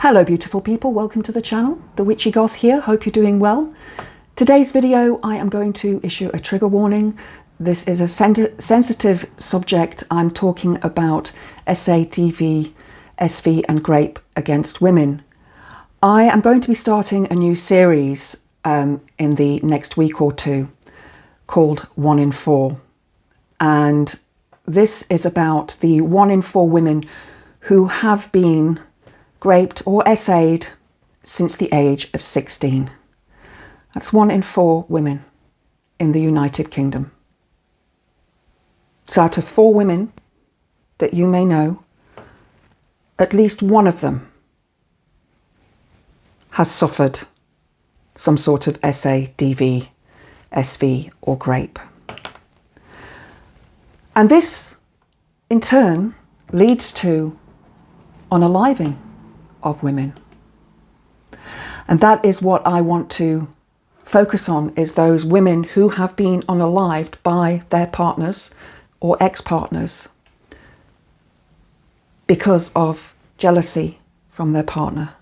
Hello beautiful people, welcome to the channel. The Witchy Goth here, hope you're doing well. Today's video I am going to issue a trigger warning. This is a sensitive subject. I'm talking about SADV, SV and rape against women. I am going to be starting a new series in the next week or two called 1 in 4. And this is about the 1 in 4 women who have been raped or SA'd since the age of 16. That's 1 in 4 women in the United Kingdom. So out of 4 women that you may know, at least one of them has suffered some sort of SADV, SV or rape. And this in turn leads to unaliving of women. And that is what I want to focus on, is those women who have been unalived by their partners or ex-partners because of jealousy from their partner.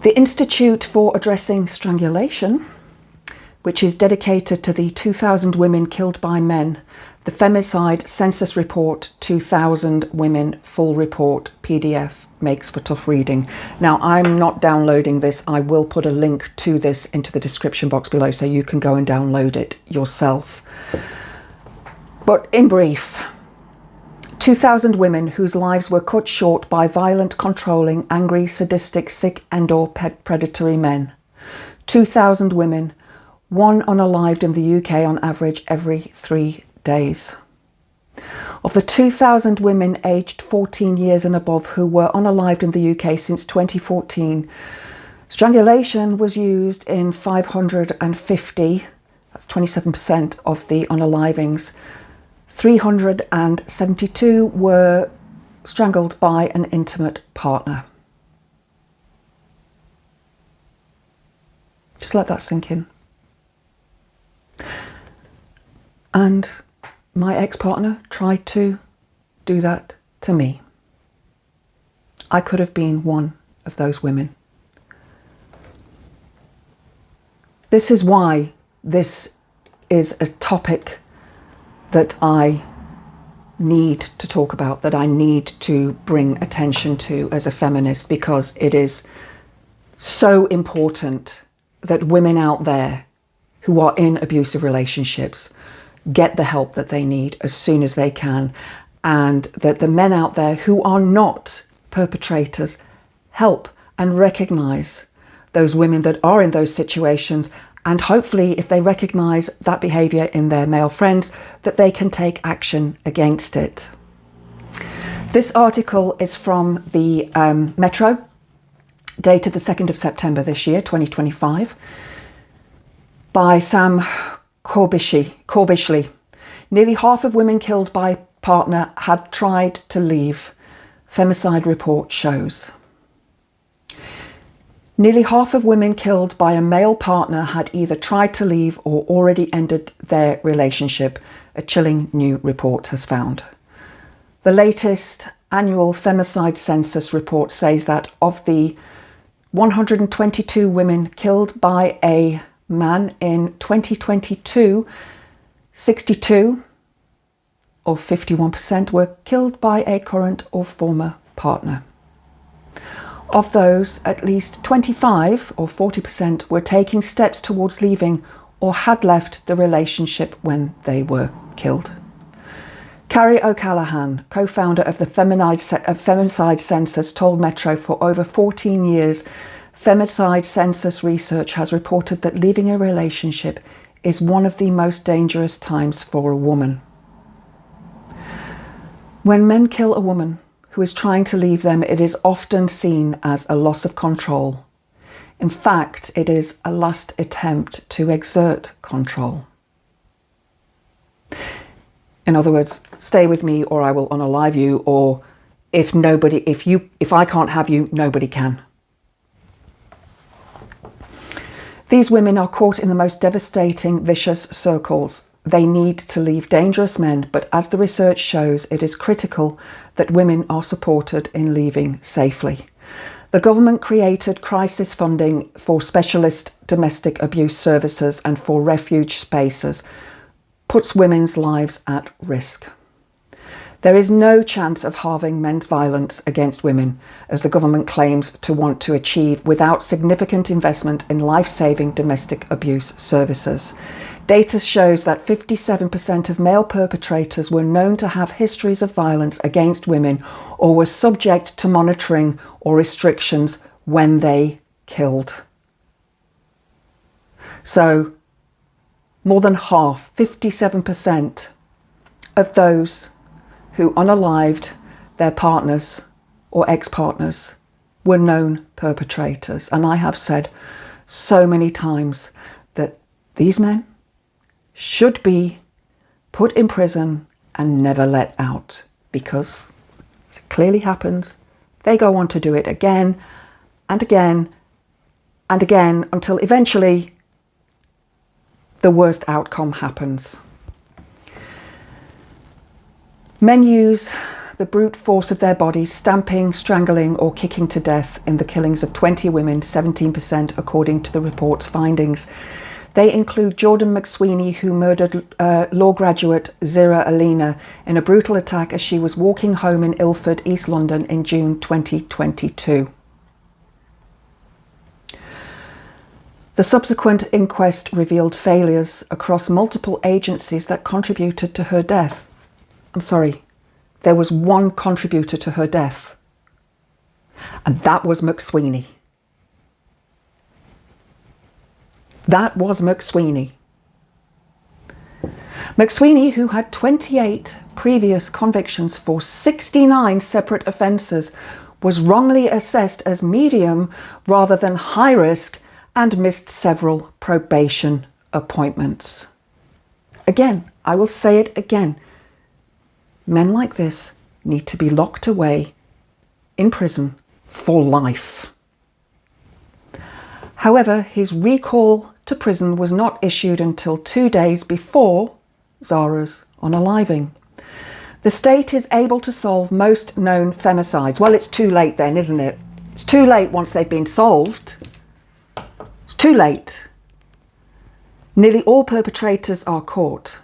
The Institute for Addressing Strangulation, which is dedicated to the 2,000 women killed by men, the Femicide Census Report 2000 Women Full Report PDF, makes for tough reading. Now, I'm not downloading this. I will put a link to this into the description box below so you can go and download it yourself. But in brief, 2,000 women whose lives were cut short by violent, controlling, angry, sadistic, sick and/or predatory men. 2,000 women, one unalived in the UK on average every 3 days. Of the 2,000 women aged 14 years and above who were unalived in the UK since 2014, strangulation was used in 550, that's 27% of the unalivings. 372 were strangled by an intimate partner. Just let that sink in. And my ex-partner tried to do that to me. I could have been one of those women. This is why this is a topic that I need to talk about, that I need to bring attention to as a feminist, because it is so important that women out there who are in abusive relationships get the help that they need as soon as they can, and that the men out there who are not perpetrators help and recognize those women that are in those situations, and hopefully if they recognize that behavior in their male friends, that they can take action against it. This article is from the Metro, dated the 2nd of September this year, 2025, by Sam Corbishley. Nearly half of women killed by partner had tried to leave, Femicide report shows. Nearly half of women killed by a male partner had either tried to leave or already ended their relationship, a chilling new report has found. The latest annual Femicide Census report says that of the 122 women killed by a man in 2022, 62 or 51% were killed by a current or former partner. Of those, at least 25 or 40% were taking steps towards leaving or had left the relationship when they were killed. Carrie O'Callaghan, co-founder of the Femicide Census, told Metro for over 14 years, Femicide Census research has reported that leaving a relationship is one of the most dangerous times for a woman. When men kill a woman who is trying to leave them, it is often seen as a loss of control. In fact, it is a last attempt to exert control. In other words, stay with me or I will unalive you, or if I can't have you, nobody can. These women are caught in the most devastating, vicious circles. They need to leave dangerous men, but as the research shows, it is critical that women are supported in leaving safely. The government created crisis funding for specialist domestic abuse services and for refuge spaces, puts women's lives at risk. There is no chance of halving men's violence against women, as the government claims to want to achieve without significant investment in life-saving domestic abuse services. Data shows that 57% of male perpetrators were known to have histories of violence against women or were subject to monitoring or restrictions when they killed. So, more than half, 57%, of those who unalived their partners or ex-partners were known perpetrators. And I have said so many times that these men should be put in prison and never let out, because, as it clearly happens, they go on to do it again and again and again until eventually the worst outcome happens. Men use the brute force of their bodies, stamping, strangling or kicking to death in the killings of 20 women, 17% according to the report's findings. They include Jordan McSweeney, who murdered law graduate Zira Alina in a brutal attack as she was walking home in Ilford, East London in June 2022. The subsequent inquest revealed failures across multiple agencies that contributed to her death. I'm sorry, there was one contributor to her death, and that was McSweeney. That was McSweeney. McSweeney, who had 28 previous convictions for 69 separate offences, was wrongly assessed as medium rather than high risk and missed several probation appointments. Again, I will say it again. Men like this need to be locked away in prison for life. However, his recall to prison was not issued until 2 days before Zara's unaliving. The state is able to solve most known femicides. Well, it's too late then, isn't it? It's too late once they've been solved. It's too late. Nearly all perpetrators are caught.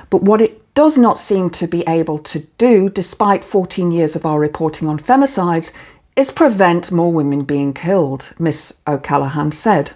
But what it does not seem to be able to do, despite 14 years of our reporting on femicides, is prevent more women being killed, Miss O'Callaghan said.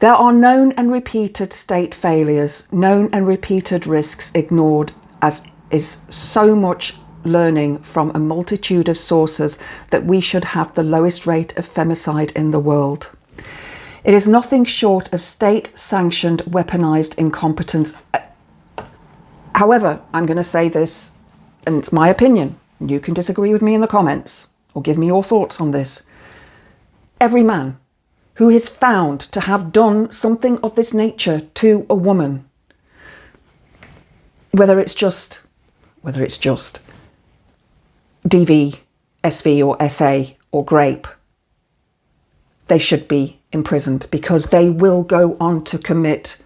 There are known and repeated state failures, known and repeated risks ignored, as is so much learning from a multitude of sources that we should have the lowest rate of femicide in the world. It is nothing short of state-sanctioned weaponized incompetence. However, I'm going to say this, and it's my opinion. You can disagree with me in the comments or give me your thoughts on this. Every man who is found to have done something of this nature to a woman, whether it's just DV, SV or SA or grape, they should be imprisoned, because they will go on to commit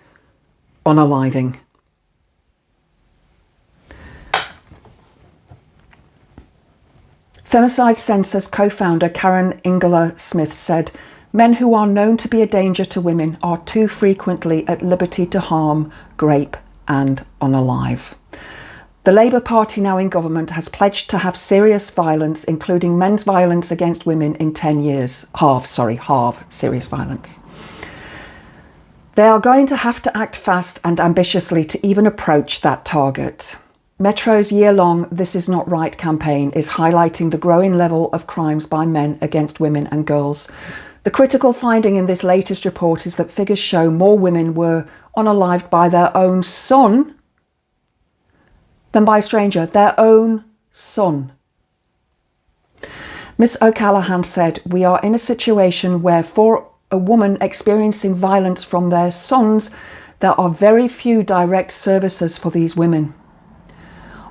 unaliving. Femicide Census co-founder Karen Ingela Smith said, "Men who are known to be a danger to women are too frequently at liberty to harm, grape and unalive." The Labour Party, now in government, has pledged to have serious violence, including men's violence against women, in 10 years. Halve serious violence. They are going to have to act fast and ambitiously to even approach that target. Metro's year-long This Is Not Right campaign is highlighting the growing level of crimes by men against women and girls. The critical finding in this latest report is that figures show more women were unalived by their own son than by a stranger, their own son. Miss O'Callaghan said, "We are in a situation where for a woman experiencing violence from their sons, there are very few direct services for these women.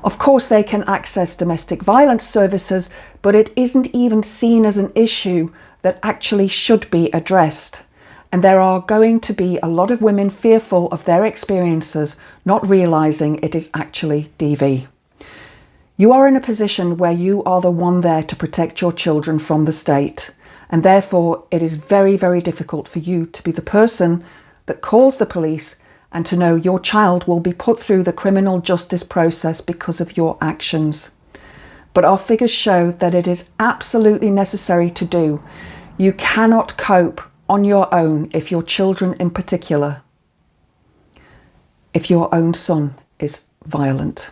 Of course, they can access domestic violence services, but it isn't even seen as an issue that actually should be addressed. And there are going to be a lot of women fearful of their experiences, not realising it is actually DV. You are in a position where you are the one there to protect your children from the state, and therefore it is very, very difficult for you to be the person that calls the police and to know your child will be put through the criminal justice process because of your actions. But our figures show that it is absolutely necessary to do. You cannot cope on your own if your children in particular, if your own son is violent.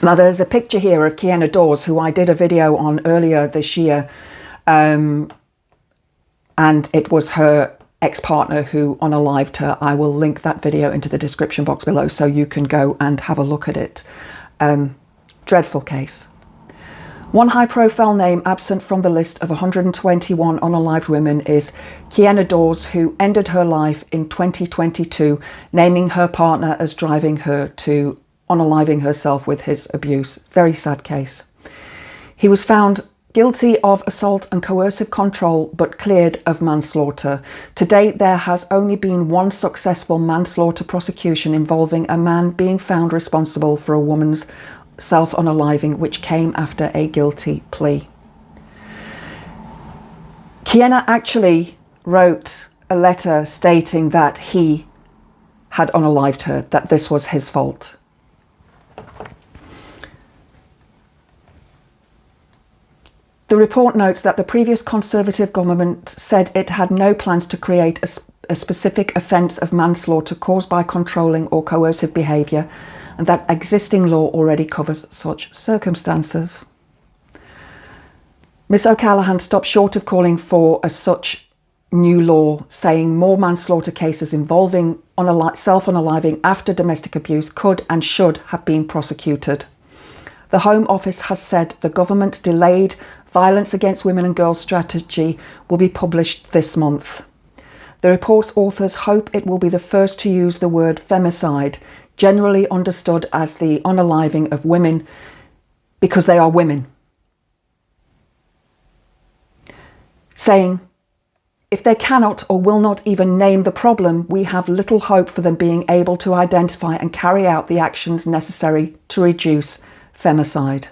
Now there's a picture here of Kiana Dawes, who I did a video on earlier this year, and it was her ex-partner who unalived her. I will link that video into the description box below so you can go and have a look at it. Dreadful case. One high-profile name absent from the list of 121 unalived women is Kiana Dawes, who ended her life in 2022, naming her partner as driving her to unaliving herself with his abuse. Very sad case. He was found guilty of assault and coercive control, but cleared of manslaughter. To date, there has only been one successful manslaughter prosecution involving a man being found responsible for a woman's self-unaliving, which came after a guilty plea. Kiana actually wrote a letter stating that he had unalived her, that this was his fault. The report notes that the previous Conservative government said it had no plans to create a specific offence of manslaughter caused by controlling or coercive behaviour, and that existing law already covers such circumstances. Ms O'Callaghan stopped short of calling for such new law, saying more manslaughter cases involving self-unaliving after domestic abuse could and should have been prosecuted. The Home Office has said the government's delayed Violence Against Women and Girls strategy will be published this month. The report's authors hope it will be the first to use the word femicide, generally understood as the unaliving of women because they are women. Saying, if they cannot or will not even name the problem, we have little hope for them being able to identify and carry out the actions necessary to reduce femicide.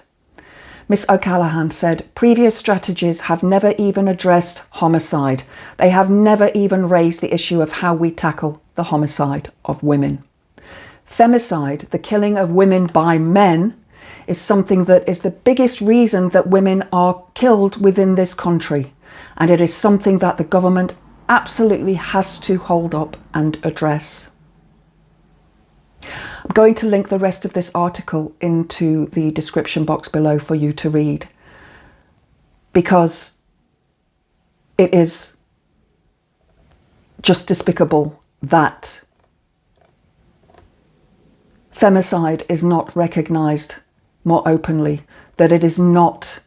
Ms O'Callaghan said, previous strategies have never even addressed homicide. They have never even raised the issue of how we tackle the homicide of women. Femicide, the killing of women by men, is something that is the biggest reason that women are killed within this country. And it is something that the government absolutely has to hold up and address. I'm going to link the rest of this article into the description box below for you to read, because it is just despicable that femicide is not recognised more openly, that it is not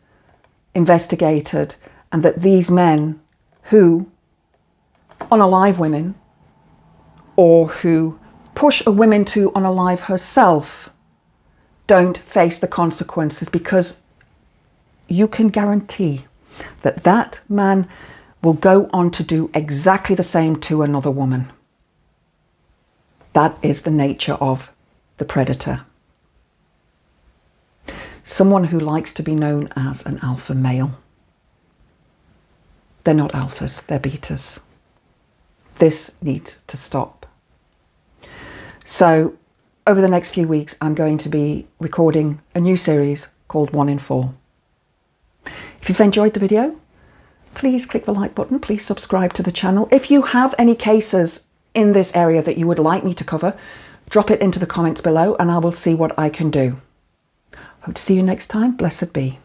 investigated, and that these men who unalive women or who push a woman to unalive herself don't face the consequences, because you can guarantee that that man will go on to do exactly the same to another woman. That is the nature of the predator. Someone who likes to be known as an alpha male. They're not alphas, they're betas. This needs to stop. So over the next few weeks, I'm going to be recording a new series called 1 in 4. If you've enjoyed the video, please click the like button, please subscribe to the channel. If you have any cases in this area that you would like me to cover, drop it into the comments below and I will see what I can do. Hope to see you next time. Blessed be.